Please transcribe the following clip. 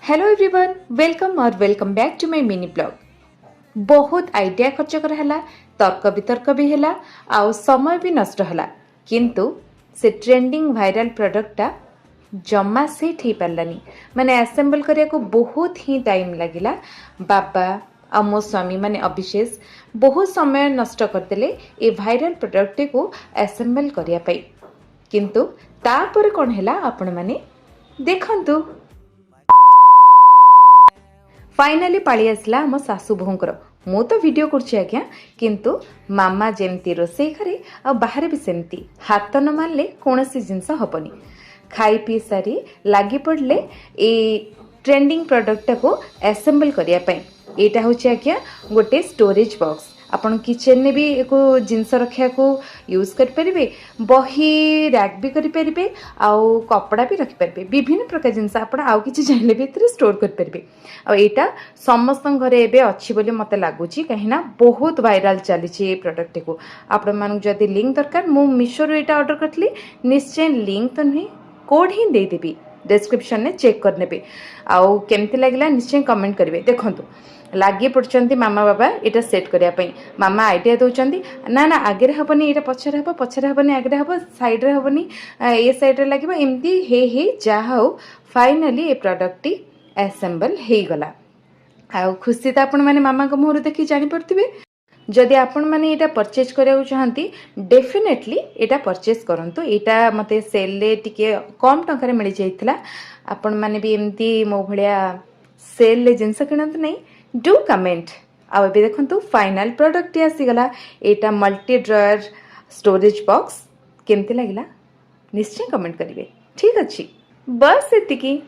Hello everyone welcome back to my mini blog. बहुत idea खर्च कराला, तर्क वितर्क भी है, आउ समय भी नष्ट है, किंतु से ट्रेंडिंग वायरल प्रोडक्टटा जमा सेट हो पारानी। माने असेंबल करिया को बहुत ही टाइम लगिला। बाबा आ मो स्वामी माने अभिशेष बहुत समय नष्ट करदेले ए वायरल प्रोडक्ट को असेंबल करिया पाई, किंतु तापर कौन है आपण माने देखंतु। फाइनाली पाली आसला आम सासू बोहूंकर। मु तो वीडियो करछि आज्ञा, किंतु मामा जेमती रोषे करे आ बाहर भी सेमती हाथ न मारले कौनसी जिनस हबनी। खाई पी सारी लगी पड़ले ए ट्रेंडिंग प्रोडक्ट को असेंबल करिया पई। एटा होछि आज्ञा गोटे स्टोरेज बॉक्स। आपण किचन में भी एको जिनस रखिया को यूज कर परिबे, बही रैक भी करि परिबे, आउ कपड़ा भी रखि परिबे। विभिन्न प्रकार जिनस आपण आउ किछि चाहिले भी एतरे स्टोर कर परिबे। आ एटा समस्त घरे एबे अछि बोली मते लागुची, कहिना बहुत वायरल चली ए प्रोडक्ट को। आपण मानु जदी लिंक दरकार मु मीशो रो एटा ऑर्डर करथली, निश्चय लिंक तो नहीं कोड ही दे देबी डिस्क्रिप्शन में चेक कर नेबे। आउ केमती लागला निश्चय कमेंट करिवे। देखंतु लागी पड़छंती मामा बाबा एटा सेट करिया पई। मामा आइडिया दउचंती ना ना आगे हबनी, एटा पछरे हबो, पछरे हबनी, आगे हबो, साइड रे हबनी, ए साइड रे लागिबो, एमती हे जाहा हो फाइनली ए प्रोडक्ट टी असेंबल हे गला। आ खुशी तो आपण माने मामा को मुहर देखि जानि पड़थिबे। जदि आपण माने एटा परचेज करिया चाहती डेफिनेटली एटा परचेज करंतु। एटा मते सेल ले टिके कम टंका रे मिल जाइतिला। आपण माने भी एमती मो भलिया सेल ले जिंस किनंतु नहीं, डू कमेंट। आ एबे देखंतु फाइनल प्रोडक्ट आसी गला। एटा मल्टी ड्रॉयर स्टोरेज बॉक्स केमती लागिला निश्चय कमेंट करिवे। ठीक अछि, बस एतिकी।